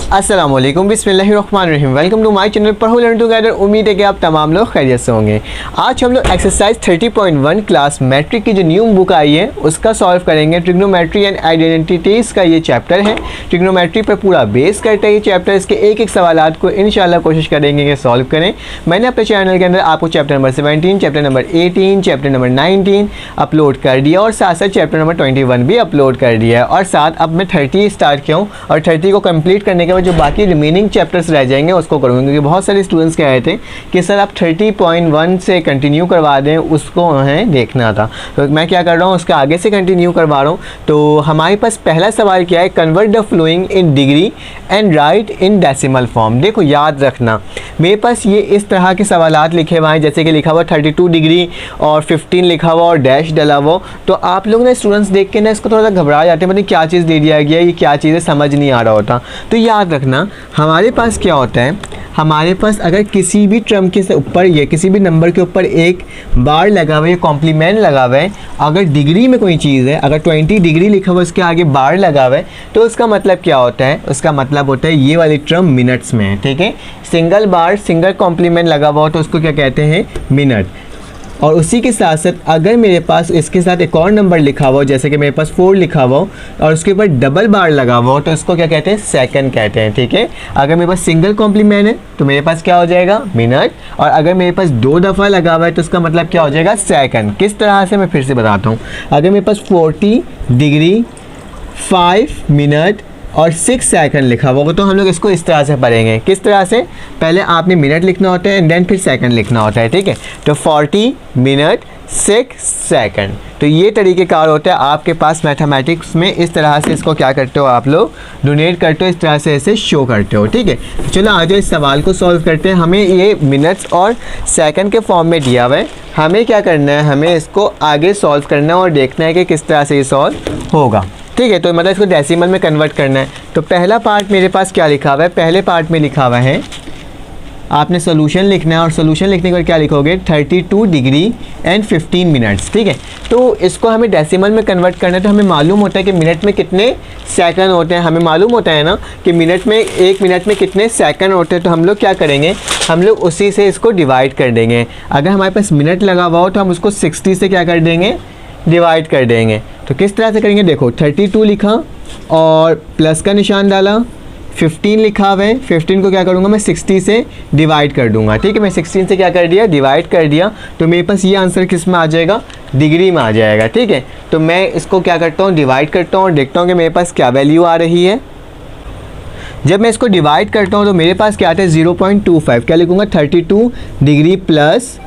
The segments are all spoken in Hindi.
अस्सलाम वालेकुम, बिस्मिल्लाहिर्रहमानिर्रहीम। वेलकम टू माय चैनल पढ़ो लर्न टुगेदर। उम्मीद है कि आप तमाम लोग खैरियत से होंगे। आज हम लोग एक्सरसाइज 30.1 क्लास मैट्रिक की जो न्यू बुक आई है उसका सॉल्व करेंगे। ट्रिग्नोमेट्री एंड आइडेंटिटीज़ का ये चैप्टर है। ट्रिग्नोमेट्री पर पूरा बेस करता है ये चैप्टर। इसके एक एक सवालात को इंशाल्लाह कोशिश करेंगे कि सॉल्व करें। मैंने अपने चैनल के अंदर आपको chapter number 17, chapter number 18, chapter number 19 upload कर दिया और साथ साथ चैप्टर नंबर 21 भी अपलोड कर दिया है। और साथ अब मैं 30 स्टार्ट किया हूँ और 30 को कंप्लीट करने के बाद जो बाकी रिमेनिंग चैप्टर्स रह जाएंगे उसको करूँगा, क्योंकि बहुत सारे स्टूडेंट्स कह रहे थे कि सर आप 30.1 से कंटिन्यू करवा दें, उसको हमें देखना था। तो मैं क्या कर रहा हूँ, उसके आगे से कंटिन्यू करवा रहा हूँ। तो हमारे पास पहला सवाल क्या है, convert the following in degree and write in decimal form. देखो याद रखना, मेरे पास ये इस तरह के सवालात लिखे हुए हैं, जैसे कि लिखा हुआ 32 डिग्री और 15 लिखा हुआ और डैश डला हुआ। तो आप लोग ना स्टूडेंट्स देख के ना इसको थोड़ा सा घबरा जाते हैं, मतलब क्या चीज़ दे दिया गया, ये क्या चीज़ है, समझ नहीं आ रहा होता। तो याद रखना हमारे पास क्या होता है, हमारे पास अगर किसी भी टर्म के ऊपर या किसी भी नंबर के ऊपर एक बार लगा हुआ है, कॉम्प्लीमेंट लगा हुआ है, अगर डिग्री में कोई चीज़ है, अगर 20 डिग्री लिखा हुआ है उसके आगे बार लगा हुआ है, तो उसका मतलब क्या होता है, उसका मतलब होता है ये वाली टर्म मिनट्स में है। ठीक है, सिंगल बार सिंगल कॉम्प्लीमेंट लगा हुआ हो तो उसको क्या कहते हैं, मिनट। और उसी के साथ साथ अगर मेरे पास इसके साथ एक और नंबर लिखा हुआ हो, जैसे कि मेरे पास 4 लिखा हुआ हो और उसके ऊपर डबल बार लगा हुआ हो, तो इसको क्या कहते हैं, सेकंड कहते हैं। ठीक है, अगर मेरे पास सिंगल कॉम्प्लीमेंट है तो मेरे पास क्या हो जाएगा, मिनट। और अगर मेरे पास 2 दफ़ा लगा हुआ है तो उसका मतलब क्या हो जाएगा, सेकंड। किस तरह से, मैं फिर से बताता हूँ। अगर मेरे पास 40 डिग्री 5 मिनट और 6 सेकंड लिखा हुआ, तो हम लोग इसको इस तरह से पढ़ेंगे। किस तरह से, पहले आपने मिनट लिखना होता है एंड देन फिर सेकंड लिखना होता है। ठीक है, तो 40 मिनट 6 सेकंड। तो ये तरीक़ेकार होता है आपके पास मैथमेटिक्स में। इस तरह से इसको क्या करते हो, आप लोग डोनेट करते हो, इस तरह से ऐसे शो करते हो। ठीक है, चलो आ जाओ इस सवाल को सॉल्व करते हैं। हमें ये मिनट्स और सेकंड के फॉर्म में दिया हुआ है, हमें क्या करना है, हमें इसको आगे सॉल्व करना है और देखना है कि किस तरह से ये सॉल्व होगा। ठीक है, तो मतलब इसको डेसिमल में कन्वर्ट करना है। तो पहला पार्ट मेरे पास क्या लिखा हुआ है, पहले पार्ट में लिखा हुआ है आपने सोल्यूशन लिखना है और सोल्यूशन लिखने के बाद क्या लिखोगे, 32 डिग्री एंड 15 मिनट्स। ठीक है, तो इसको हमें डेसिमल में कन्वर्ट करना है। तो हमें मालूम होता है कि मिनट में कितने सेकंड होते हैं, हमें मालूम होता है ना कि मिनट में 1 मिनट में कितने सेकंड होते हैं। तो हम लोग क्या करेंगे, हम लोग उसी से इसको डिवाइड कर देंगे। अगर हमारे पास मिनट लगा हुआ हो तो हम उसको 60 से क्या कर देंगे, डिवाइड कर देंगे। तो किस तरह से करेंगे, देखो 32 लिखा और प्लस का निशान डाला, 15 लिखा हुआ है, 15 को क्या करूँगा मैं 60 से डिवाइड कर दूंगा। ठीक है, मैं 16 से क्या कर दिया, डिवाइड कर दिया। तो मेरे पास ये आंसर किस में आ जाएगा, डिग्री में आ जाएगा। ठीक है, तो मैं इसको क्या करता हूँ, डिवाइड करता हूँ और देखता हूँ कि मेरे पास क्या वैल्यू आ रही है। जब मैं इसको डिवाइड करता हूँ तो मेरे पास क्या आता है, 0.25। क्या लिखूँगा, 32 डिग्री प्लस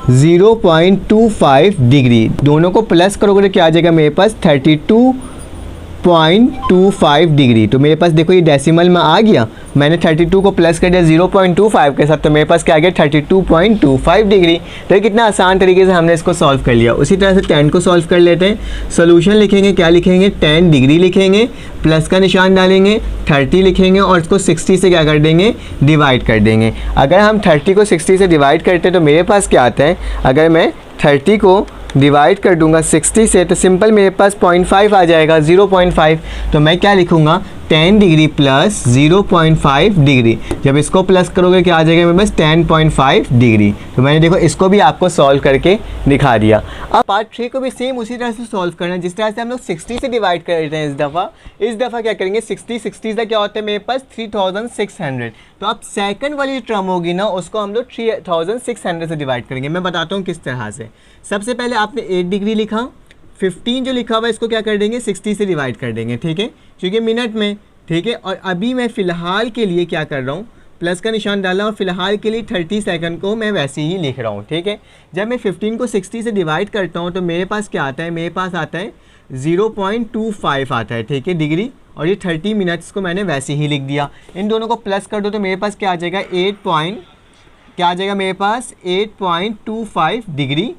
0.25 डिग्री, दोनों को प्लस करोगे तो क्या आ जाएगा मेरे पास, 32.25 डिग्री। तो मेरे पास देखो ये डेसिमल में आ गया, मैंने 32 को प्लस कर दिया 0.25 के साथ, तो मेरे पास क्या आ गया, 32.25 डिग्री। तो कितना आसान तरीके से हमने इसको सॉल्व कर लिया। उसी तरह से 10 को सॉल्व कर लेते हैं। सोल्यूशन लिखेंगे, क्या लिखेंगे, 10 डिग्री लिखेंगे, प्लस का निशान डालेंगे, 30 लिखेंगे और इसको 60 से क्या कर देंगे, डिवाइड कर देंगे। अगर हम 30 को 60 से डिवाइड करते हैं तो मेरे पास क्या आता है, अगर मैं 30 को डिवाइड कर दूंगा 60 से तो सिंपल मेरे पास 0.5 आ जाएगा, 0.5। तो मैं क्या लिखूंगा, 10 डिग्री प्लस 0.5 डिग्री। जब इसको प्लस करोगे क्या आ जाएगा मेरे पास, 10.5 डिग्री। तो मैंने देखो इसको भी आपको सॉल्व करके दिखा दिया। अब पार्ट 3 को भी सेम उसी तरह से सॉल्व करना है जिस तरह से हम लोग 60 से डिवाइड कर रहे हैं। इस दफ़ा क्या करेंगे, 60 का क्या होता है मेरे पास, 3600। तो अब सेकंड वाली टर्म होगी ना, उसको हम लोग 3600 से डिवाइड करेंगे। मैं बताता हूँ किस तरह से। सबसे पहले आपने 8 डिग्री लिखा, 15 जो लिखा हुआ है इसको क्या कर देंगे, 60 से डिवाइड कर देंगे। ठीक है, क्योंकि मिनट में। ठीक है, और अभी मैं फ़िलहाल के लिए क्या कर रहा हूँ, प्लस का निशान डाला और फिलहाल के लिए 30 सेकंड को मैं वैसे ही लिख रहा हूँ। ठीक है, जब मैं 15 को 60 से डिवाइड करता हूँ तो मेरे पास क्या आता है, मेरे पास आता है 0.25 आता है। ठीक है, डिग्री। और ये 30 मिनट्स को मैंने वैसे ही लिख दिया। इन दोनों को प्लस कर दो तो मेरे पास क्या आ जाएगा, क्या आ जाएगा मेरे पास, 8.25 डिग्री।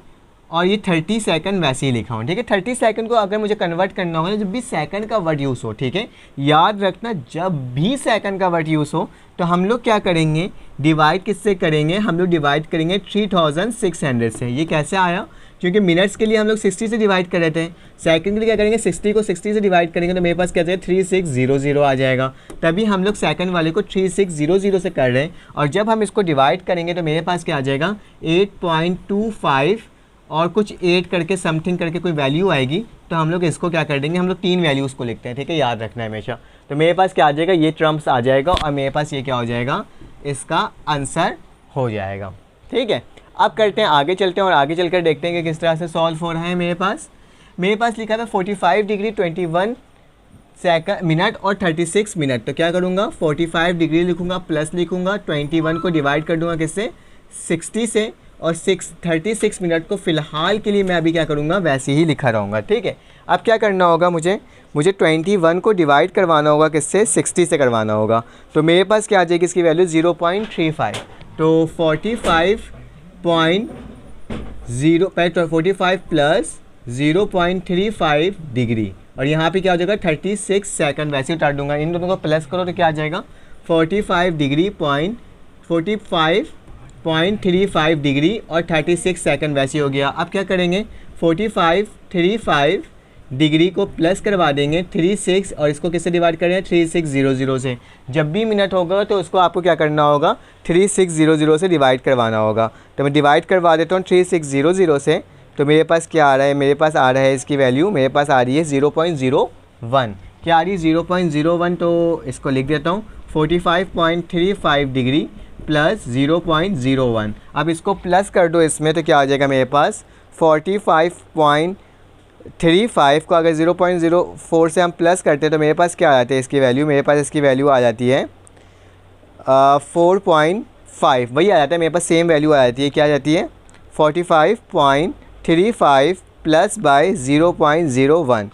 और ये 30 सेकंड वैसे ही लिखा हूँ। ठीक है, 30 सेकंड को अगर मुझे कन्वर्ट करना होगा, जब भी सेकंड का वर्ड यूज़ हो, ठीक है, याद रखना जब भी सेकंड का वर्ड यूज़ हो तो हम लोग क्या करेंगे, डिवाइड किससे करेंगे, हम लोग डिवाइड करेंगे 3600 से। ये कैसे आया, क्योंकि मिनट्स के लिए हम लोग 60 से डिवाइड कर रहे थे, सेकंड के लिए क्या करेंगे 60 को 60 से डिवाइड करेंगे तो मेरे पास क्या जाएगा 3600 आ जाएगा। तभी हम लोग सेकंड वाले को 3600 से कर रहे हैं, और जब हम इसको डिवाइड करेंगे तो मेरे पास क्या आ जाएगा 8.25 और कुछ 8 करके समथिंग करके कोई वैल्यू आएगी, तो हम लोग इसको क्या कर देंगे, हम लोग 3 वैल्यूज़ को लिखते हैं, ठीक है, याद रखना है हमेशा। तो मेरे पास क्या आ जाएगा, ये टर्म्स आ जाएगा और मेरे पास ये क्या हो जाएगा, इसका आंसर हो जाएगा, ठीक है। अब करते हैं आगे चलते हैं और आगे चलकर देखते हैं कि किस तरह से सॉल्व हो रहा है। मेरे पास लिखा था 45 डिग्री 21 मिनट और 36 मिनट, तो क्या करूँगा 45 डिग्री लिखूँगा प्लस लिखूँगा 21 को डिवाइड कर दूँगा किससे 60 से, और 36 मिनट को फ़िलहाल के लिए मैं अभी क्या करूँगा वैसे ही लिखा रहूँगा, ठीक है। अब क्या करना होगा, मुझे 21 को डिवाइड करवाना होगा किससे 60 से करवाना होगा, तो मेरे पास क्या आ जाएगी इसकी वैल्यू 0.35, तो 45 प्लस 0.35 डिग्री, और यहाँ पे क्या हो जाएगा 36 सेकंड, वैसे उतार दूंगा, इन दोनों को प्लस करो तो क्या आ जाएगा 45 डिग्री 45.35 डिग्री और 36 सेकंड वैसे हो गया। अब क्या करेंगे 35 डिग्री को प्लस करवा देंगे 36 और इसको किससे डिवाइड करें 3600 से। जब भी मिनट होगा तो उसको आपको क्या करना होगा 3600 से डिवाइड करवाना होगा। तो मैं डिवाइड करवा देता हूँ 3600 से, तो मेरे पास क्या आ रहा है, मेरे पास आ रहा है इसकी वैल्यू मेरे पास आ रही है 0.01। क्या आ रही है 0.01, तो इसको लिख देता हूँ 45.35 डिग्री प्लस 0.01। अब इसको प्लस कर दो इसमें तो क्या आ जाएगा मेरे पास 45.35 को अगर 0.04 से हम प्लस करते हैं तो मेरे पास क्या आ जाती है इसकी वैल्यू, मेरे पास इसकी वैल्यू आ जाती है 4.5, वही आ जाता है मेरे पास, सेम वैल्यू आ जाती है, क्या आ जाती है 45.35 प्लस बाय 0.01,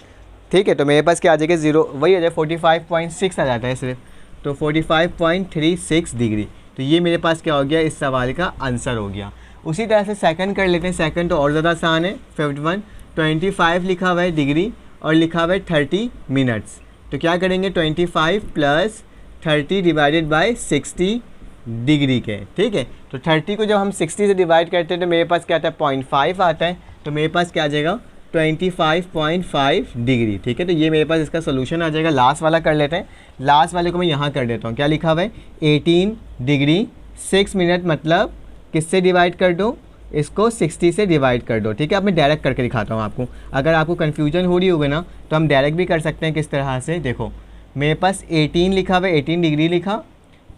ठीक है। तो मेरे पास क्या आ जाएगा वही आ जाए 45.6 आ जाता है सिर्फ, तो 45.36 डिग्री। तो ये मेरे पास क्या हो गया, इस सवाल का आंसर हो गया। उसी तरह से सेकंड कर लेते हैं, सेकंड तो और ज़्यादा आसान है। 25 लिखा हुआ है डिग्री और लिखा हुआ है 30 मिनट्स, तो क्या करेंगे 25 प्लस 30 डिवाइडेड बाय 60 डिग्री के, ठीक है। तो 30 को जब हम 60 से डिवाइड करते हैं तो मेरे पास क्या आता है 0.5 आता है, तो मेरे पास क्या आ जाएगा 25.5 डिग्री, ठीक है। तो ये मेरे पास इसका सोल्यूशन आ जाएगा। लास्ट वाला कर लेते हैं, लास्ट वाले को मैं यहाँ कर देता हूँ, क्या लिखा हुआ है 18 डिग्री 6 मिनट, मतलब किससे डिवाइड कर दो, इसको 60 से डिवाइड कर दो, ठीक है। अब मैं डायरेक्ट करके दिखाता हूँ आपको, अगर आपको कन्फ्यूजन हो रही होगी ना तो हम डायरेक्ट भी कर सकते हैं। किस तरह से, देखो मेरे पास 18 लिखा हुआ है, 18 डिग्री लिखा,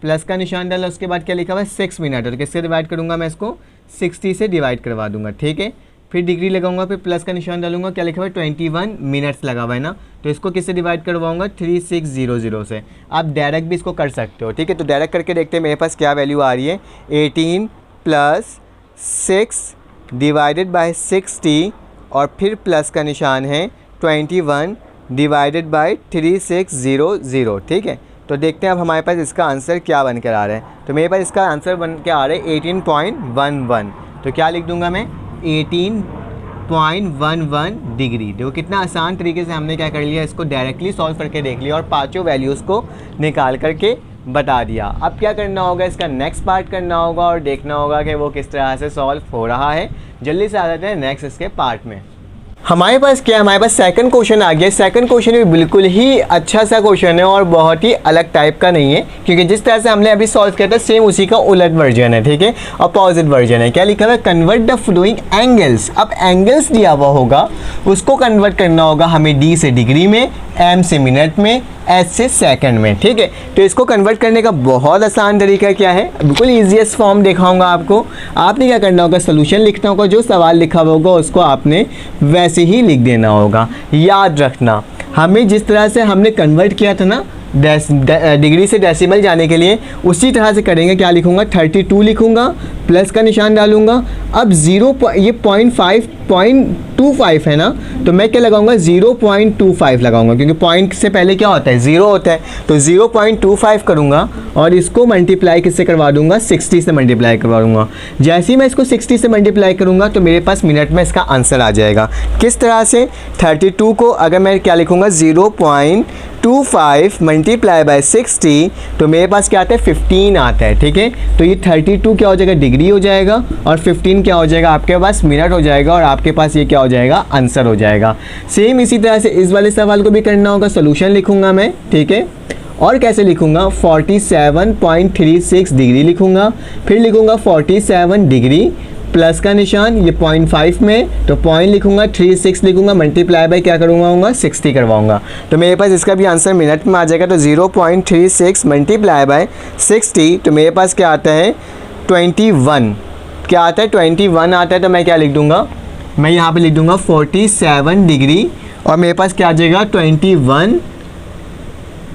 प्लस का निशान डाला, उसके बाद क्या लिखा हुआ है 6 मिनट, और किससे डिवाइड करूँगा मैं इसको 60 से डिवाइड करवा दूँगा, ठीक है। फिर डिग्री लगाऊंगा, फिर प्लस का निशान डालूंगा, क्या लिखा हुआ है 21 मिनट्स लगा हुआ है ना, तो इसको किससे डिवाइड करवाऊंगा 3600 से। आप डायरेक्ट भी इसको कर सकते हो, ठीक है। तो डायरेक्ट करके देखते हैं मेरे पास क्या वैल्यू आ रही है, 18 प्लस 6 डिवाइडेड बाय 60 और फिर प्लस का निशान है 21 डिवाइडेड बाय 3600, ठीक है। तो देखते हैं अब हमारे पास इसका आंसर क्या बन कर आ रहा है। तो मेरे पास इसका आंसर बन के आ रहा है 18.11, तो क्या लिख दूंगा मैं 18.11 डिग्री। देखो कितना आसान तरीके से हमने क्या कर लिया, इसको डायरेक्टली सॉल्व करके देख लिया और पांचों वैल्यूज़ को निकाल करके बता दिया। अब क्या करना होगा, इसका नेक्स्ट पार्ट करना होगा और देखना होगा कि वो किस तरह से सॉल्व हो रहा है। जल्दी से आ जाते हैं नेक्स्ट इसके पार्ट में। हमारे पास क्या है, हमारे पास सेकंड क्वेश्चन आ गया। सेकंड क्वेश्चन भी बिल्कुल ही अच्छा सा क्वेश्चन है और बहुत ही अलग टाइप का नहीं है, क्योंकि जिस तरह से हमने अभी सॉल्व किया था सेम उसी का उलट वर्जन है, ठीक है, अपोजिट वर्जन है। क्या लिखा हुआ है, कन्वर्ट द फ्लोइंग एंगल्स। अब एंगल्स दिया हुआ होगा, उसको कन्वर्ट करना होगा हमें डी से डिग्री में, एम से मिनट में, एस से सेकंड में, ठीक है। तो इसको कन्वर्ट करने का बहुत आसान तरीका क्या है, बिल्कुल ईजीएस्ट फॉर्म दिखाऊंगा आपको। आपने क्या करना होगा, सोल्यूशन लिखना होगा, जो सवाल लिखा होगा उसको आपने वैसे ही लिख देना होगा। याद रखना, हमें जिस तरह से हमने कन्वर्ट किया था ना डिग्री से डेसिमल जाने के लिए, उसी तरह से करेंगे। क्या लिखूंगा 32 लिखूंगा, प्लस का निशान डालूंगा। अब ये 0.25 है ना, तो मैं क्या लगाऊंगा 0.25 लगाऊंगा, क्योंकि पॉइंट से पहले क्या होता है 0 होता है, तो 0.25 करूंगा और इसको मल्टीप्लाई किससे करवा दूंगा 60 से मल्टीप्लाई करवा दूंगा। जैसे ही मैं इसको 60 से मल्टीप्लाई करूंगा तो मेरे पास मिनट में इसका आंसर आ जाएगा। किस तरह से, 32 को अगर मैं क्या लिखूंगा 0.25 मल्टीप्लाई बाय 60, तो मेरे पास क्या आता है 15 आता है, ठीक है। तो ये 32 क्या हो जाएगा डिग्री डिग्री हो जाएगा और 15 क्या हो जाएगा आपके पास मिनट हो जाएगा और आपके पास ये क्या हो जाएगा आंसर हो जाएगा। सेम इसी तरह से इस वाले सवाल को भी करना होगा, सोल्यूशन लिखूंगा मैं, ठीक है। और कैसे लिखूंगा, 47.36 डिग्री लिखूंगा, फिर लिखूंगा 47 डिग्री प्लस का निशान ये 0.5 में, तो पॉइंट लिखूंगा 36 लिखूंगा, मल्टीप्लाई बाय क्या करूँगा 60 करवाऊंगा। तो मेरे पास इसका भी आंसर मिनट में आ जाएगा। तो 0.36 मल्टीप्लाई बाय 60, तो मेरे पास क्या आता है 21, क्या आता है 21 आता है। तो मैं क्या लिख दूंगा, मैं यहाँ पे लिख दूंगा 47 डिग्री और मेरे पास क्या आ जाएगा 21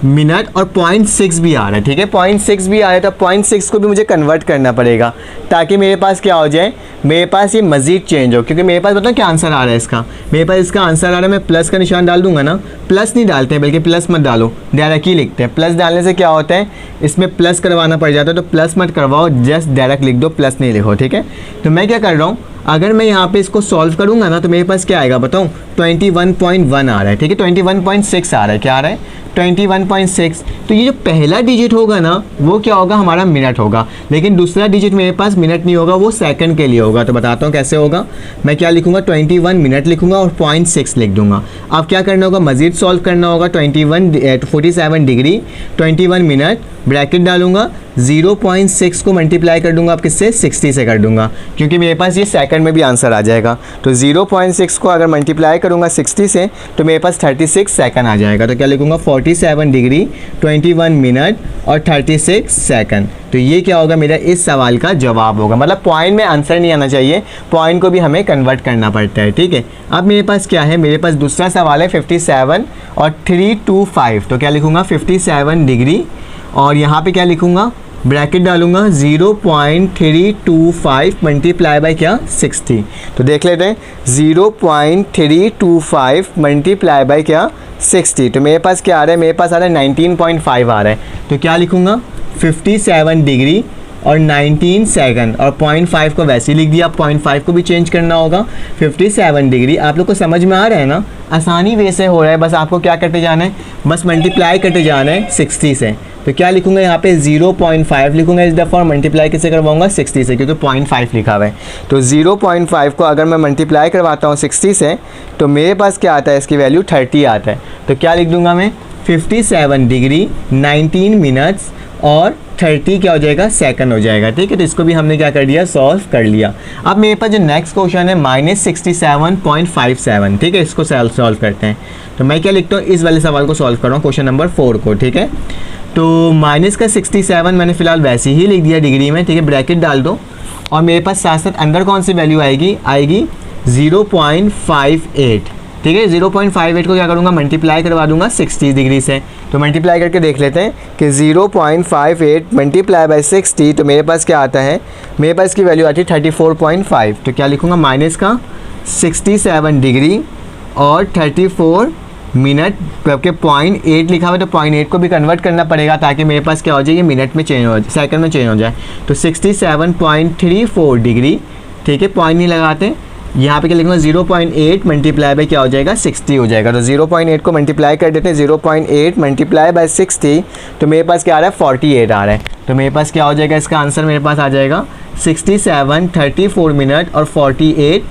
मिनट और 0.6 भी आ रहा है, ठीक है। 0.6 भी आ रहा है तो 0.6 को भी मुझे कन्वर्ट करना पड़ेगा ताकि मेरे पास क्या हो जाए, मेरे पास ये मज़ीद चेंज हो, क्योंकि मेरे पास बताओ क्या आंसर आ रहा है इसका, मेरे पास इसका आंसर आ रहा है, मैं प्लस का निशान डाल दूंगा ना, प्लस नहीं डालते हैं बल्कि प्लस मत डालो, डायरेक्ट ही लिखते हैं। प्लस डालने से क्या होता है, इसमें प्लस करवाना पड़ जाता है, तो प्लस मत करवाओ, जस्ट डायरेक्ट लिख दो, प्लस नहीं लिखो, ठीक है। तो मैं क्या कर रहा हूँ, अगर मैं यहाँ पे इसको सॉल्व करूँगा ना तो मेरे पास क्या आएगा बताऊँ, 21.1 आ रहा है, ठीक है। 21.6 आ रहा है, क्या आ रहा है 21.6। तो ये जो पहला डिजिट होगा ना वो क्या होगा हमारा मिनट होगा, लेकिन दूसरा डिजिट मेरे पास मिनट नहीं होगा, वो सेकंड के लिए होगा। तो बताता हूँ कैसे होगा, मैं क्या लिखूंगा 21 मिनट लिखूंगा और 0.6 लिख दूंगा। अब क्या करना होगा, मज़ीद सॉल्व करना होगा। 47 डिग्री 21 मिनट ब्रैकेट डालूंगा, 0.6 को मल्टीप्लाई कर दूंगा, आप किससे 60 से कर दूंगा, क्योंकि मेरे पास ये सेकंड में भी आंसर आ जाएगा। तो 0.6 को अगर मल्टीप्लाई करूंगा 60 से तो मेरे पास 36 सेकंड आ जाएगा। तो क्या लिखूंगा 47 डिग्री 21 मिनट और 36 सेकंड। तो ये क्या होगा, मेरा इस सवाल का जवाब होगा। मतलब पॉइंट में आंसर नहीं आना चाहिए, पॉइंट को भी हमें कन्वर्ट करना पड़ता है, ठीक है। अब मेरे पास क्या है, मेरे पास दूसरा सवाल है 57 और 325। तो क्या लिखूंगा 57 डिग्री और यहाँ पे क्या लिखूंगा, ब्रैकेट डालूंगा 0.325 मल्टीप्लाई बाय क्या 60। तो देख लेते हैं 0.325 मल्टीप्लाई बाय क्या 60। तो मेरे पास क्या आ रहा है, मेरे पास आ रहा है 19.5 आ रहा है। तो क्या लिखूंगा 57 डिग्री और 19 सेकंड और 0.5 को वैसे ही लिख दिया। 0.5 को भी चेंज करना होगा। 57 डिग्री आप लोग को समझ में आ रहा है ना, आसानी वे से हो रहा है, बस आपको क्या करते जाना है, बस मल्टीप्लाई करते जाना है 60 से। तो क्या लिखूंगा यहाँ पे 0.5 लिखूंगा इस दफ़ा और मल्टीप्लाई किससे करवाऊंगा 60 से, क्योंकि 0.5 लिखा हुआ है। तो 0.5 को अगर मैं मल्टीप्लाई करवाता हूँ 60 से तो मेरे पास क्या आता है, इसकी वैल्यू 30 आता है। तो क्या लिख दूंगा मैं 57 डिग्री 19 मिनट्स और 30 क्या हो जाएगा सेकंड हो जाएगा, ठीक है। तो इसको भी हमने क्या कर दिया, सॉल्व कर लिया। अब मेरे पास जो नेक्स्ट क्वेश्चन है -67.57, ठीक है, इसको सॉल्व करते हैं। तो मैं क्या लिखता हूँ, इस वाले सवाल को सॉल्व कर रहा हूँ, क्वेश्चन नंबर 4 को, ठीक है। तो माइनस का 67 मैंने फिलहाल वैसे ही लिख दिया डिग्री में, ठीक है, ब्रैकेट डाल दो और मेरे पास साथ साथ अंदर कौन सी वैल्यू आएगी 0.58, ठीक है। 0.58 को क्या करूँगा, मल्टीप्लाई करवा दूंगा 60 डिग्री से। तो मल्टीप्लाई करके देख लेते हैं कि 0.58 मल्टीप्लाई बाय 60, तो मेरे पास क्या आता है, मेरे पास की वैल्यू आती है 34.5। तो क्या लिखूँगा, माइनस का 67 डिग्री और 34 मिनट, क्योंकि 0.8 लिखा हुआ है तो 0.8 को भी कन्वर्ट करना पड़ेगा ताकि मेरे पास क्या हो जाए, ये मिनट में चेंज हो जाए, सेकंड में चेंज हो जाए। तो 67.34 डिग्री, ठीक है, पॉइंट नहीं लगाते, यहाँ पे क्या लिखूंगा 0.8 मल्टीप्लाई बाय क्या हो जाएगा 60 हो जाएगा। तो 0.8 को मल्टीप्लाई कर देते हैं, 0.8 मल्टीप्लाई बाय 60, तो मेरे पास क्या आ रहा है 48 आ रहा है। तो मेरे पास क्या हो जाएगा, इसका आंसर मेरे पास आ जाएगा 67, 34 मिनट और 48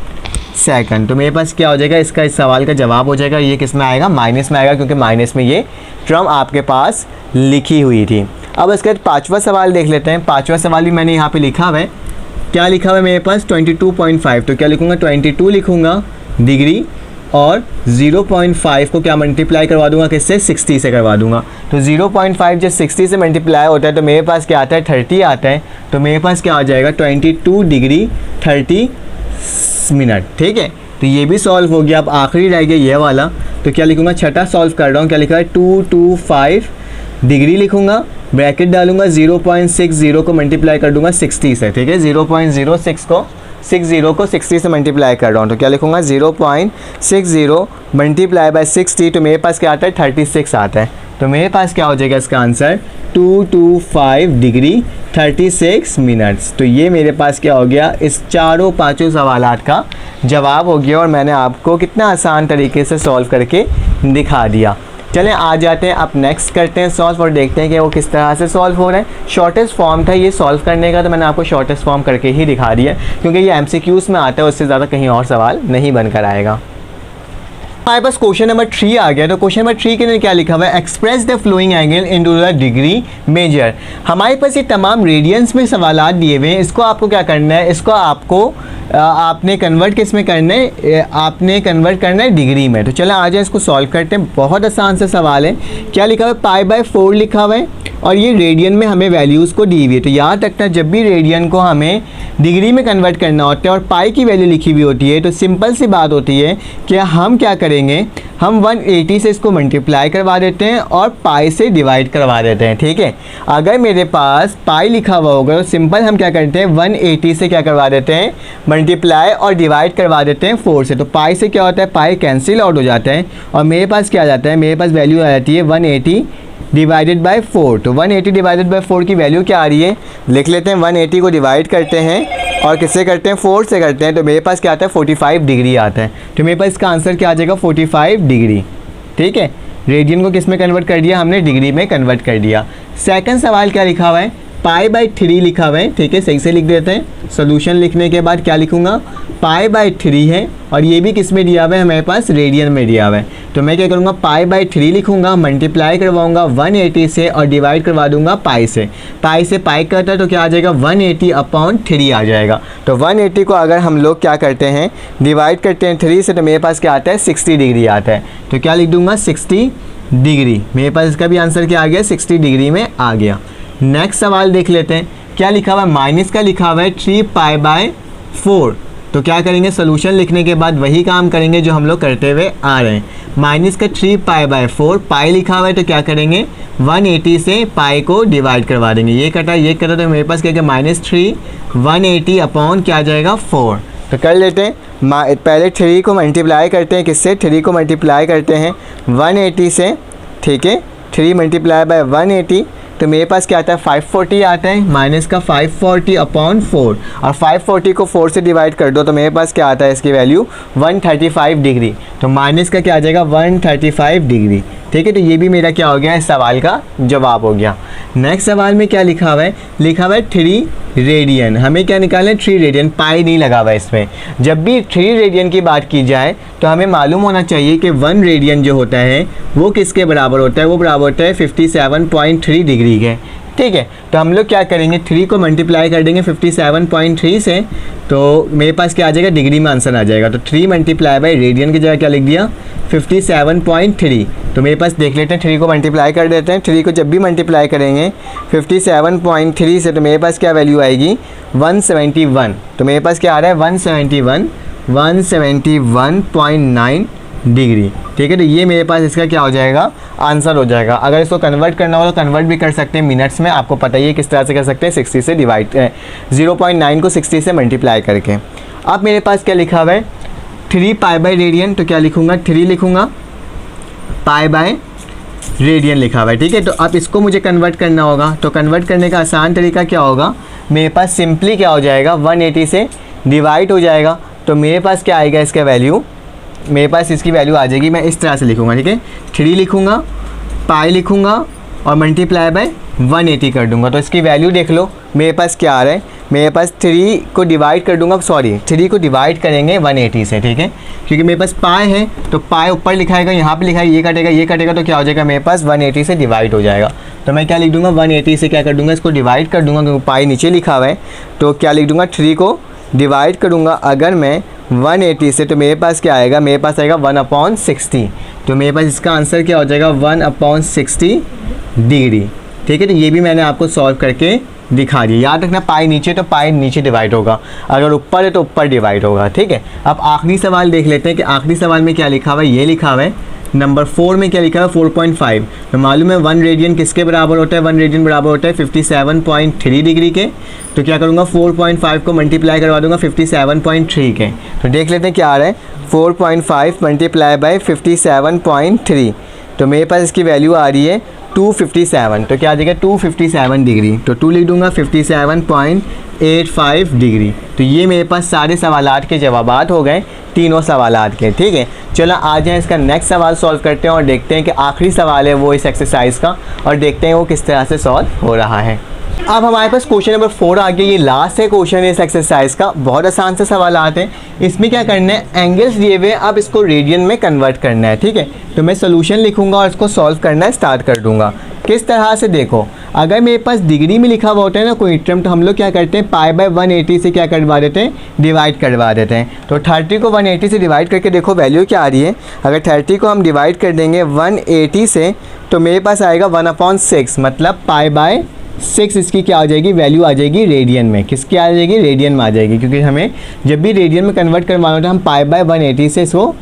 सेकंड। तो मेरे पास क्या हो जाएगा, इसका इस सवाल का जवाब हो जाएगा, ये किस में आएगा, माइनस में आएगा, क्योंकि माइनस में ये टर्म आपके पास लिखी हुई थी। अब इसके बाद पाँचवा सवाल देख लेते हैं। पाँचवा सवाल भी मैंने यहाँ पे लिखा हुआ है, क्या लिखा हुआ है मेरे पास 22.5। तो क्या लिखूँगा 22 लिखूँगा डिग्री और 0.5 को क्या मल्टीप्लाई करवा दूंगा किससे 60 से करवा दूंगा। तो 0.5 जब 60 से मल्टीप्लाई होता है तो मेरे पास क्या आता है 30 आता है। तो मेरे पास क्या आ जाएगा 22 डिग्री 30 मिनट, ठीक है। तो ये भी सॉल्व हो गया। अब आखिरी रह गया ये वाला, तो क्या लिखूँगा, छठा सॉल्व कर रहा हूँ, क्या लिखा है 225 डिग्री लिखूँगा, ब्रैकेट डालूंगा 0.60 को मल्टीप्लाई कर दूंगा 60 से, ठीक है। 0.06 को 60 से मल्टीप्लाई कर रहा हूँ, तो क्या लिखूँगा 0.60 मल्टीप्लाई बाय 60, तो मेरे पास क्या आता है 36 आता है। तो मेरे पास क्या हो जाएगा इसका आंसर 225 डिग्री 36 मिनट्स। तो ये मेरे पास क्या हो गया, इस चारों पाँचों सवालात का जवाब हो गया और मैंने आपको कितना आसान तरीके से सॉल्व करके दिखा दिया। चलें आ जाते हैं, अब नेक्स्ट करते हैं सॉल्व और देखते हैं कि वो किस तरह से सॉल्व हो रहा है। शॉर्टेस्ट फॉर्म था ये सॉल्व करने का, तो मैंने आपको शॉर्टेस्ट फॉर्म करके ही दिखा दिया क्योंकि ये MCQs में आता है, उससे ज़्यादा कहीं और सवाल नहीं बनकर आएगा। हमारे पास क्वेश्चन नंबर 3 आ गया। तो क्वेश्चन नंबर 3 के अंदर क्या लिखा हुआ है, express the following angle into the degree measure. हमारे पास ये तमाम रेडियंस में सवालात दिए हुए हैं, इसको आपको क्या करना है, इसको आपको आपने कन्वर्ट किस में करना है, आपने कन्वर्ट करना है डिग्री में। तो चलो आ जाए इसको सॉल्व करते हैं। बहुत आसान सा सवाल है। क्या लिखा हुआ है, π/4 लिखा हुआ है और ये रेडियन में हमें वैल्यूज़ को दी हुई है। तो याद रखना जब भी रेडियन को हमें डिग्री में कन्वर्ट करना होता है और पाई की वैल्यू लिखी हुई होती है, तो सिंपल सी बात होती है कि हम क्या करेंगे, हम 180 से इसको मल्टीप्लाई करवा देते हैं और पाई से डिवाइड करवा देते हैं। ठीक है, अगर मेरे पास पाई लिखा हुआ होगा तो सिंपल हम क्या करते हैं, 180 से क्या करवा देते हैं, मल्टीप्लाई और डिवाइड करवा देते हैं 4 से। तो पाई से क्या होता है, पाई कैंसिल आउट हो जाता है और मेरे पास क्या आ जाता है, मेरे पास वैल्यू आ जाती है 180 डिवाइडेड बाय 4। तो 180 डिवाइडेड बाय 4 की वैल्यू क्या आ रही है, लिख लेते हैं। 180 को डिवाइड करते हैं और किससे करते हैं, 4 से करते हैं। तो मेरे पास क्या आता है, 45 डिग्री आता है। तो मेरे पास इसका आंसर क्या आ जाएगा, 45 डिग्री। ठीक है, रेडियन को किस में कन्वर्ट कर दिया हमने, डिग्री में कन्वर्ट कर दिया। सेकंड सवाल क्या लिखा हुआ है, π/3 लिखा हुआ है। ठीक है, सही से लिख देते हैं। सोल्यूशन लिखने के बाद क्या लिखूंगा, π/3 है और ये भी किस में दिया हुआ है, हमारे पास रेडियन में दिया हुआ है। तो मैं क्या करूँगा, π/3 लिखूंगा, मल्टीप्लाई करवाऊंगा 180 से और डिवाइड करवा दूंगा पाई से। पाई से पाई करता है तो क्या आ जाएगा, 180/3 आ जाएगा। तो 180 को अगर हम लोग क्या करते हैं, डिवाइड करते हैं 3 से, तो मेरे पास क्या आता है, 60 डिग्री आता है। तो क्या लिख दूंगा, 60 डिग्री। मेरे पास इसका भी आंसर क्या आ गया, 60 डिग्री में आ गया। नेक्स्ट सवाल देख लेते हैं। क्या लिखा हुआ है, माइनस का लिखा हुआ है 3π/4। तो क्या करेंगे, सोल्यूशन लिखने के बाद वही काम करेंगे जो हम लोग करते हुए आ रहे हैं। माइनस का 3π/4, पाई लिखा हुआ है तो क्या करेंगे, 180 से पाई को डिवाइड करवा देंगे। ये कटा ये कटा, तो मेरे पास क्या क्या, -3 180 क्या आ जाएगा, 4। तो कर लेते हैं, पहले 3 को मल्टीप्लाई करते हैं किससे, 3 को मल्टीप्लाई करते हैं 180 से। ठीक है, 3 मल्टीप्लाई बाय 180, तो मेरे पास क्या आता है, 540 आता है। माइनस का 540/4 और 540 को 4 से डिवाइड कर दो तो मेरे पास क्या आता है, इसकी वैल्यू 135 डिग्री। तो माइनस का क्या आ जाएगा, 135 डिग्री। ठीक है, तो ये भी मेरा क्या हो गया, इस सवाल का जवाब हो गया। नेक्स्ट सवाल में क्या लिखा हुआ है, लिखा हुआ है 3 रेडियन। हमें क्या निकालना है, 3 रेडियन। पाई नहीं लगा हुआ है इसमें। जब भी 3 रेडियन की बात की जाए तो हमें मालूम होना चाहिए कि 1 रेडियन जो होता है वो किसके बराबर होता है, वो बराबर होता है 57.3 डिग्री के। ठीक है, तो हम लोग क्या करेंगे, 3 को मल्टीप्लाई कर देंगे 57.3 से, तो मेरे पास क्या आ जाएगा, डिग्री में आंसर आ जाएगा। तो 3 मल्टीप्लाई बाई रेडियन की जगह क्या लिख दिया, 57.3। तो मेरे पास देख लेते हैं, 3 को मल्टीप्लाई कर देते हैं। 3 को जब भी मल्टीप्लाई करेंगे 57.3 से, तो मेरे पास क्या वैल्यू आएगी, 171। तो मेरे पास क्या आ रहा है, 171.9 डिग्री। ठीक है, तो ये मेरे पास इसका क्या हो जाएगा, आंसर हो जाएगा। अगर इसको कन्वर्ट करना हो तो कन्वर्ट भी कर सकते हैं मिनट्स में, आपको पता ही है किस तरह से कर सकते हैं, 60 से डिवाइड 0.9 को 60 से मल्टीप्लाई करके। अब मेरे पास क्या लिखा हुआ है, 3π/ रेडियन। तो क्या लिखूंगा, 3 लिखूंगा, π/ रेडियन लिखा हुआ है। ठीक है, तो अब इसको मुझे कन्वर्ट करना होगा। तो कन्वर्ट करने का आसान तरीका क्या होगा, मेरे पास सिंपली क्या हो जाएगा, 180 से डिवाइड हो जाएगा। तो मेरे पास क्या आएगा, इसका वैल्यू, मेरे पास इसकी वैल्यू आ जाएगी, मैं इस तरह से लिखूंगा। ठीक है, 3 लिखूंगा, पाई लिखूंगा और मल्टीप्लाई बाय 180 कर दूंगा। तो इसकी वैल्यू देख लो, मेरे पास क्या आ रहा है, मेरे पास 3 को डिवाइड कर दूंगा, 3 को डिवाइड करेंगे 180 से। ठीक है, क्योंकि मेरे पास पाई है तो पाई ऊपर लिखाएगा, यहाँ पे लिखा है, ये कटेगा तो क्या हो जाएगा, मेरे पास 180 से डिवाइड हो जाएगा। तो मैं क्या लिख दूंगा, 180 से क्या कर दूंगा, इसको डिवाइड कर दूंगा, क्योंकि पाई नीचे लिखा हुआ है। तो क्या लिख दूंगा, 3 को डिवाइड करूँगा अगर मैं 180 से, तो मेरे पास क्या आएगा, मेरे पास आएगा 1/60। तो मेरे पास इसका आंसर क्या हो जाएगा, 1/60 डिग्री। ठीक है, तो ये भी मैंने आपको सॉल्व करके दिखा दिया। याद रखना, पाई नीचे तो पाई नीचे डिवाइड होगा, अगर ऊपर है तो ऊपर डिवाइड होगा। ठीक है, अब आखिरी सवाल देख लेते हैं कि आखिरी सवाल में क्या लिखा हुआ है। ये लिखा हुआ है नंबर 4 में क्या लिखा है, 4.5। तो मालूम है 1 रेडियन किसके बराबर होता है, 1 रेडियन बराबर होता है 57.3 डिग्री के। तो क्या करूँगा, 4.5 को मल्टीप्लाई करवा दूंगा 57.3 के। तो देख लेते हैं क्या आ रहा है, 4.5 मल्टीप्लाई बाय 57.3। तो मेरे पास इसकी वैल्यू आ रही है 257, तो क्या आ जाएगा 257 डिग्री, तो 2 लिख दूंगा 57.85 डिग्री। तो ये मेरे पास सारे सवालात के जवाबात हो गए, तीनों सवालात के। ठीक है, चलो आ जाए इसका नेक्स्ट सवाल सॉल्व करते हैं और देखते हैं कि आखिरी सवाल है वो इस एक्सरसाइज का, और देखते हैं वो किस तरह से सॉल्व हो रहा है। अब हमारे पास क्वेश्चन नंबर 4 आ गया। ये लास्ट है क्वेश्चन इस एक्सरसाइज का, बहुत आसान से सवाल आते हैं। इसमें क्या करना है, एंगल्स दिए हुए, अब इसको रेडियन में कन्वर्ट करना है। ठीक है, तो मैं सोल्यूशन लिखूंगा और इसको सॉल्व करना स्टार्ट कर दूंगा। किस तरह से, देखो अगर मेरे पास डिग्री में लिखा हुआ होता है ना कोई टर्म, तो हम लोग क्या करते हैं π/180 से क्या करवा देते हैं, डिवाइड करवा देते हैं। तो 30 को 180 से डिवाइड करके देखो वैल्यू क्या आ रही है। अगर 30 को हम डिवाइड कर देंगे 180 से, तो मेरे पास आएगा 1/6, मतलब π/6 इसकी क्या आ जाएगी, वैल्यू आ जाएगी रेडियन में। किसकी आ जाएगी, रेडियन में आ जाएगी, क्योंकि हमें जब भी रेडियन में कन्वर्ट करवाना होता है हम π/180 से इसको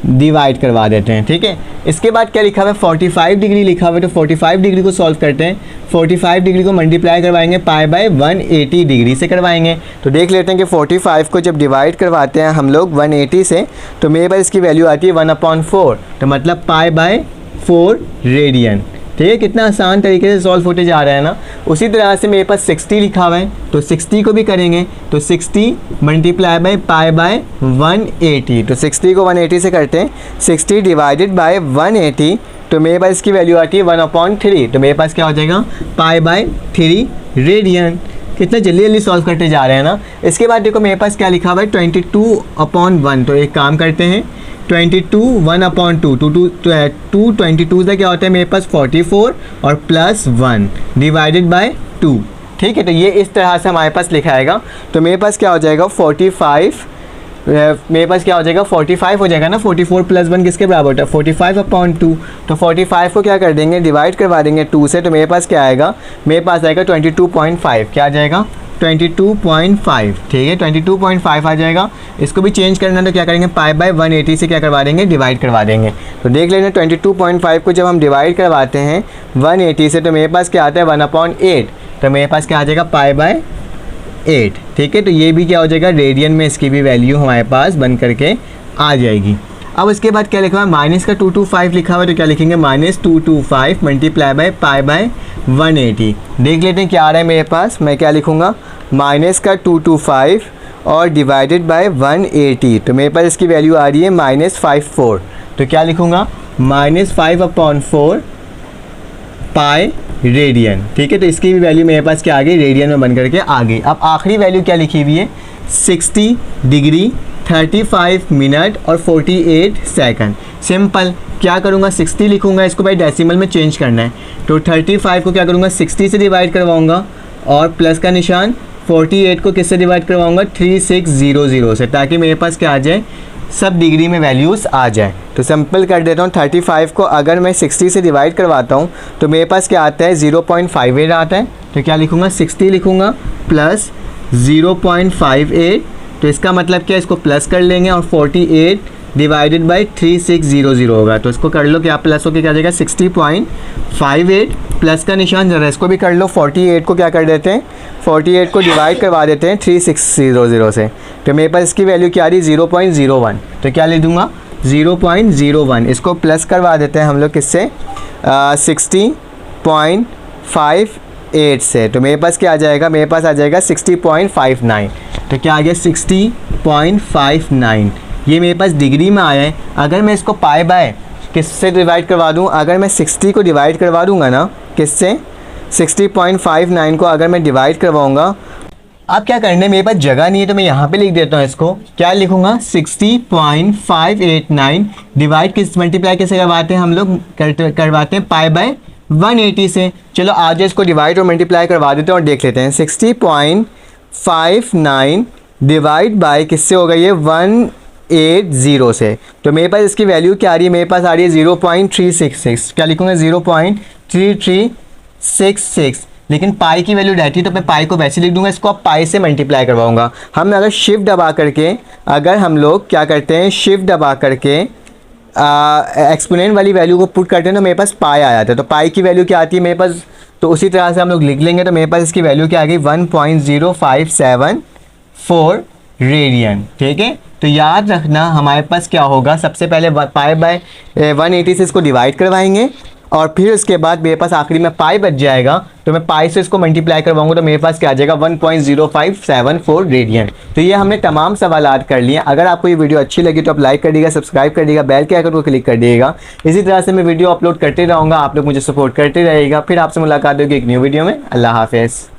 डिवाइड करवा देते हैं। ठीक है, इसके बाद क्या लिखा हुआ है, 45 डिग्री लिखा हुआ है, तो 45 डिग्री को सॉल्व करते हैं। 45 डिग्री को मल्टीप्लाई करवाएंगे π/180 डिग्री से करवाएंगे। तो देख लेते हैं कि 45 को जब डिवाइड करवाते हैं हम लोग 180 से, तो मेरे पास इसकी वैल्यू आती है 1/4, तो मतलब π/4 रेडियन। ठीक है, कितना आसान तरीके से सॉल्व होते जा रहा है ना। उसी तरह से मेरे पास 60 लिखा हुआ है, तो 60 को भी करेंगे, तो 60 मल्टीप्लाई बाई π/180, तो 60 को 180 से करते हैं, 60 डिवाइडेड बाय 180, तो मेरे पास इसकी वैल्यू आती है 1/3, तो मेरे पास क्या हो जाएगा π/3 रेडियन। कितना जल्दी जल्दी सॉल्व करते जा रहे हैं ना। इसके बाद देखो मेरे पास क्या लिखा हुआ है 22/1, तो एक काम करते हैं 22 1/2, 2 22 का क्या होता है मेरे पास 44 और प्लस 1 डिवाइडेड बाय 2। ठीक है, तो ये इस तरह से हमारे पास लिखा आएगा। तो मेरे पास क्या हो जाएगा 45, मेरे पास क्या हो जाएगा 45 हो जाएगा ना। 44 प्लस 1 किसके बराबर होता है 45/2, तो 45 को क्या कर देंगे, डिवाइड करवा देंगे 2 से, तो मेरे पास क्या आएगा, मेरे पास आएगा 22.5, क्या आ जाएगा 22.5। ठीक है, 22.5 आ जाएगा। इसको भी चेंज करना है तो क्या करेंगे, π/180 से क्या करवा देंगे, डिवाइड करवा देंगे। तो देख लेना 22.5 को जब हम डिवाइड करवाते हैं 180 से, तो मेरे पास क्या आता है 1/8, तो मेरे पास क्या आ जाएगा π/8। ठीक है, तो ये भी क्या हो जाएगा रेडियन में, इसकी भी वैल्यू हमारे पास बन करके आ जाएगी। अब उसके बाद क्या लिखा हुआ है, माइनस का 225 लिखा हुआ है, तो क्या लिखेंगे -225 मल्टीप्लाई बाय π/180। देख लेते हैं क्या आ रहा है मेरे पास, मैं क्या लिखूँगा माइनस का 225 और डिवाइडेड बाय 180, तो मेरे पास इसकी वैल्यू आ रही है -54, तो क्या लिखूँगा -5/4 पाई रेडियन। ठीक है, तो इसकी भी वैल्यू मेरे पास क्या आ गई, रेडियन में बन करके आ गई। अब आखिरी वैल्यू क्या लिखी हुई है 60 डिग्री 35 मिनट और 48 सेकंड। सिंपल, क्या करूँगा 60 लिखूँगा, इसको भाई डेसिमल में चेंज करना है, तो 35 को क्या करूँगा 60 से डिवाइड करवाऊँगा और प्लस का निशान, 48 को किससे डिवाइड करवाऊँगा 3600 से, ताकि मेरे पास क्या आ जाए सब डिग्री में वैल्यूज़ आ जाए। तो सिंपल कर देता हूँ, 35 को अगर मैं 60 से डिवाइड करवाता हूँ तो मेरे पास क्या आता है 0.58 आता है, तो क्या लिखूँगा 60 लिखूँगा प्लस 0.58, तो इसका मतलब क्या, इसको प्लस कर लेंगे और 48 डिवाइडेड बाई 3600 होगा, तो इसको कर लो क्या प्लस होकर क्या आ जाएगा 60.58 प्लस का निशान, ज़रा इसको भी कर लो, 48 को क्या कर देते हैं 48 को डिवाइड करवा देते हैं 3600 से, तो मेरे पास इसकी वैल्यू क्या आ रही है 0.01, तो क्या ले दूँगा 0.01, इसको प्लस करवा देते हैं हम लोग किससे 60.58 से, तो मेरे पास क्या आ जाएगा, मेरे पास आ जाएगा 60.59, तो क्या आ गया 60.59, ये मेरे पास डिग्री में आया है। अगर मैं इसको पाई बाय किससे डिवाइड करवा दूँ, अगर मैं 60 को डिवाइड करवा दूँगा ना किससे 60.59 को अगर मैं डिवाइड करवाऊँगा, अब क्या करना है मेरे पास जगह नहीं है तो मैं यहाँ पे लिख देता हूँ, इसको क्या लिखूँगा 60.589 डिवाइड किस मल्टीप्लाई कैसे करवाते हैं हम लोग, करवाते हैं π/180 से। चलो आज इसको डिवाइड और मल्टीप्लाई करवा देते हैं और देख लेते हैं 60.59 डिवाइड बाय किससे हो गई है 180 से, तो मेरे पास इसकी वैल्यू क्या आ रही है, मेरे पास आ रही है 0.366, क्या लिखूँगा 0.3366, लेकिन पाई की वैल्यू रहती है तो मैं पाई को वैसे लिख दूंगा, इसको अब पाई से मल्टीप्लाई करवाऊंगा। हम अगर शिफ्ट दबा करके अगर हम लोग क्या करते हैं शिफ्ट दबा करके एक्सपोनेंट वाली वैल्यू को पुट करते हैं तो मेरे पास पाई आ जाता है, तो पाई की वैल्यू क्या आती है मेरे पास, तो उसी तरह से हम लोग लिख लेंगे, तो मेरे पास इसकी वैल्यू क्या आ गई 1.0574 रेडियन। ठीक है, तो याद रखना हमारे पास क्या होगा, सबसे पहले π/180 से इसको डिवाइड करवाएंगे और फिर उसके बाद मेरे पास आखिरी में पाई बच जाएगा, तो मैं पाई से इसको मल्टीप्लाई करवाऊंगा तो मेरे पास क्या आ जाएगा 1.0574 रेडियन। तो ये हमने तमाम सवालात कर लिए। अगर आपको ये वीडियो अच्छी लगी तो आप लाइक कर दीजिएगा, सब्सक्राइब कर दीजिएगा, बेल के आइकन को क्लिक कर दीजिएगा। इसी तरह से मैं वीडियो अपलोड करते रहूँगा, आप लोग मुझे सपोर्ट करते रहिएगा। फिर आपसे मुलाकात होगी एक न्यू वीडियो में। अल्लाह हाफिज़।